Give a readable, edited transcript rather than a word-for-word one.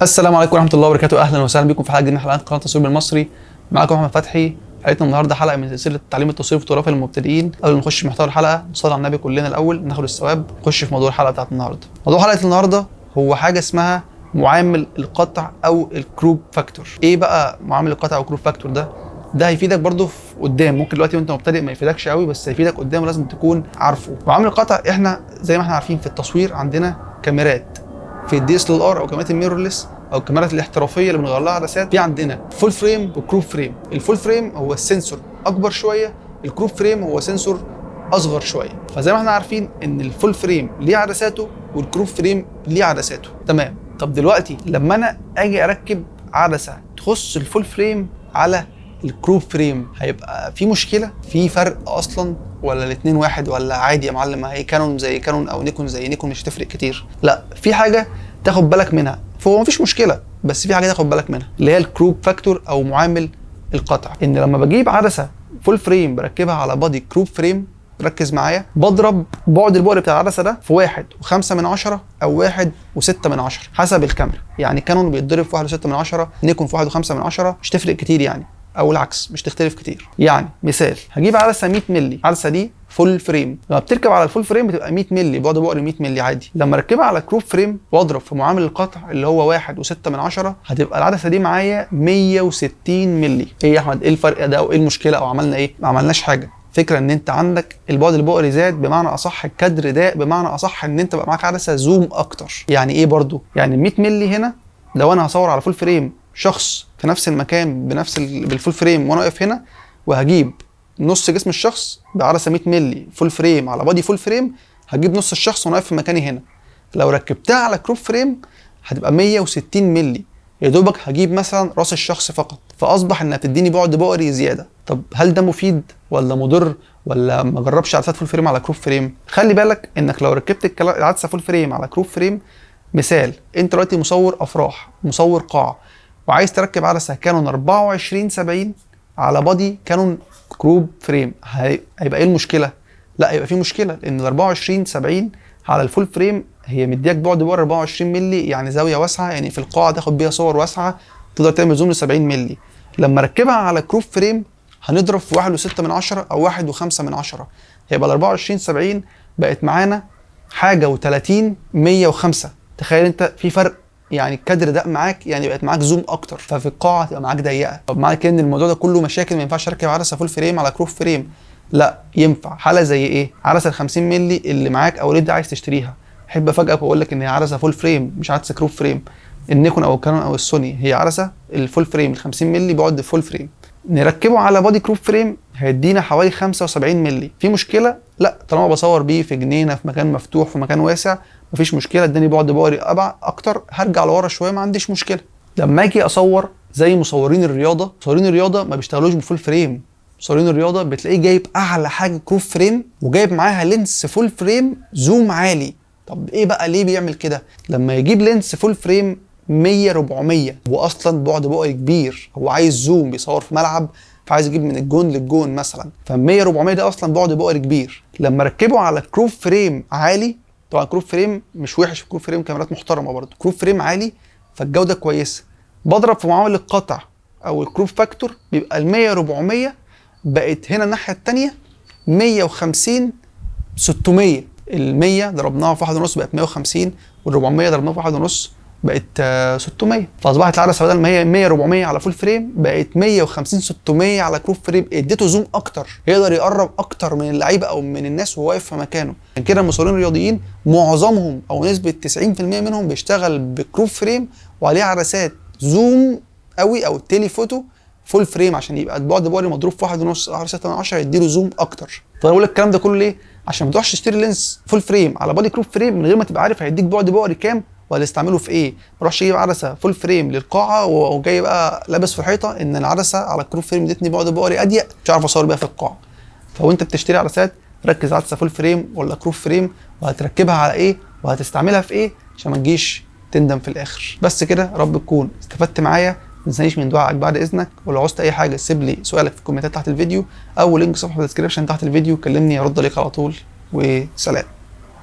السلام عليكم ورحمه الله وبركاته. اهلا وسهلا بكم في حلقه جديده من حلقات قناه التصوير بالمصري. معاكم احمد فتحي. حلقتنا النهارده حلقه من سلسله تعليم التصوير الفوتوغرافي للمبتدئين. قبل ما نخش في محتوى الحلقه نصلي على النبي كلنا الاول ناخد الثواب، نخش في موضوع الحلقه بتاعت النهارده. موضوع حلقه النهارده هو حاجه اسمها معامل القطع او الكروب فاكتور. ايه بقى معامل القطع او الكروب فاكتور ده هيفيدك برضو في قدام. ممكن دلوقتي وانت مبتدئ ما يفيدكش قوي، بس هيفيدك قدام ولازم تكون عارفه. معامل القطع احنا زي ما احنا عارفين في التصوير عندنا كاميرات في الدي اس ال ار او كاميرات الميرورلس او الكاميرات الاحترافيه اللي بنغير لها عدسات. في عندنا فول فريم وكروب فريم. الفول فريم هو السنسور اكبر شويه، الكروب فريم هو سنسور اصغر شويه. فزي ما احنا عارفين ان الفول فريم ليه عدساته والكروب فريم ليه عدساته. تمام. طب دلوقتي لما انا اجي اركب عدسه تخص الفول فريم على الكروب فريم هيبقى في مشكله؟ في فرق اصلا ولا الاثنين واحد؟ ولا عادي يا معلم هي كانون زي كانون او نيكون زي نيكون مش هتفرق كتير؟ لا، في حاجه تاخد بالك منها. فهو مفيش مشكله، بس في حاجه تاخد بالك منها اللي هي الكروب فاكتور او معامل القطع. ان لما بجيب عدسه فول فريم بركبها على بادي كروب فريم، ركز معايا، بضرب بعد البؤر بتاع العدسه ده في 1.5 او 1.6 حسب الكاميرا. يعني كانون بيتضرب في 1.6، نيكون في 1.5، مش تفرق كتير يعني، او العكس مش تختلف كتير. يعني مثال، هجيب عدسه 100 مللي، العدسه دي فول فريم. لما بتركب على الفول فريم بتبقى 100 مللي، بعد بؤر 100 مللي عادي. لما اركبها على كروب فريم واضرب في معامل القطع اللي هو 1.6، هتبقى العدسه دي معايا 160 مللي. ايه يا احمد، ايه الفرق ده او ايه المشكله او عملنا ايه؟ ما عملناش حاجه. فكره ان انت عندك البعد البؤري زاد، بمعنى اصح الكادر ده، بمعنى اصح ان انت بقى معاك عدسه زوم اكتر. يعني ايه برضو؟ يعني 100 مللي هنا لو انا هصور على فول فريم شخص في نفس المكان بالفول فريم وانا واقف هنا، وهجيب نص جسم الشخص بعدسه 100 مللي فول فريم على بادي فول فريم، هجيب نص الشخص وانا واقف في مكاني هنا. لو ركبتها على كروب فريم هتبقى 160 مللي، يا دوبك هجيب مثلا راس الشخص فقط. فاصبح انها بتديني بعد بؤري زياده. طب هل ده مفيد ولا مضر ولا ما جربش عدسات فول فريم على كروب فريم؟ خلي بالك انك لو ركبت العدسه فول فريم على كروب فريم، مثال انت دلوقتي مصور افراح، مصور قاعه، وعايز تركب عدسه كانون 24-70 على بادي كانون كروب فريم، هيبقى ايه المشكله؟ لا، هيبقى في مشكله، لان ال 24-70 على الفول فريم هي مدياك بعد بؤر 24 مللي، يعني زاويه واسعه، يعني في القاعه تاخد بيها صور واسعه تقدر تعمل زوم ل 70 مللي. لما اركبها على كروب فريم هنضرب في 1.6 او 1.5، هيبقى ال 24-70 بقت معانا حاجه و30 105. تخيل انت في فرق، يعني الكادر ده معاك، يعني بقت معاك زوم اكتر، ففي القاعه تبقى معاك ضيقه. طب معنى كده ان الموضوع ده كله مشاكل، ما ينفعش اركب عدسه فول فريم على كروب فريم؟ لا ينفع. حاله زي ايه؟ عدسه ال 50 مللي اللي معاك او اللي انت عايز تشتريها. احب افاجئك واقول لك ان هي عدسه فول فريم مش عدسه كروب فريم. النيكون او الكانون او السوني هي عدسه الفول فريم ال 50 مللي بعد فول فريم. نركبه على بادي كروب فريم هيدينا حوالي 75 مللي. في مشكله؟ لا، طالما بصور بيه في جنينه، في مكان مفتوح، في مكان واسع، مفيش مشكله. اداني بعد بؤري اكتر، هرجع لورا شويه ما عنديش مشكله. لما اجي اصور زي مصورين الرياضه ما بيشتغلوش بالفول فريم. مصورين الرياضه بتلاقيه جايب اعلى حاجه كروب فريم وجايب معاها لينس فول فريم زوم عالي. طب ايه بقى ليه بيعمل كده؟ لما يجيب لينس فول فريم 100-400 هو اصلا بعد بؤري كبير، هو عايز زوم، بيصور في ملعب فعايز يجيب من الجون للجون مثلا، ف100-400 ده اصلا بعد بؤري كبير. لما ركبه على كروب فريم عالي، طبعا كروب فريم مش وحش، كروب فريم كاميرات محترمه برضه، كروب فريم عالي فالجوده كويسه، بضرب في معامل القطع او الكروب فاكتور بيبقى ال100-400 بقت هنا الناحيه الثانيه 150-600. ال100 ضربناها في 1.5 بقت 150، وال400 ضربناها في 1.5 بقت 600. فاصبحت العدسه بدل ما هي 100-400 على فول فريم بقت 150-600 على كروب فريم. اديته زوم اكتر، يقدر يقرب اكتر من اللعيبه او من الناس وهو واقف في مكانه. عشان كده المصورين الرياضيين معظمهم او نسبه 90% منهم بيشتغل بكروب فريم وعليه عدسات زوم قوي او تيلي فوتو فول فريم، عشان يبقى البعد بؤري مضروب في 1.5 او 1.6 يديله زوم اكتر. طب اقول لك الكلام ده كله ليه؟ عشان ما تروحش تشتري لينس فول فريم على بادي كروب فريم من غير ما تبقى عارف هيديك بعد بؤري كام وهتستعمله في ايه. ما اروحش اجيب عدسه فول فريم للقاعه وجاي بقى لابس في الحيطه ان العدسه على الكروب فريم ادتني بعد بؤري اضيق مش عارف اصور بيها في القاعه. فوانت بتشتري عدسات ركز عدسه فول فريم ولا كروب فريم، وهتركبها على ايه وهتستعملها في ايه، عشان ما تجيش تندم في الاخر. بس كده، رب تكون استفدت معايا. ما تنسانيش من دعائك بعد اذنك، ولو عوزت اي حاجه سيب لي سؤالك في الكومنتات تحت الفيديو او لينك صفحه الديسكربشن تحت الفيديو، كلمني ارد عليك على طول. وسلام.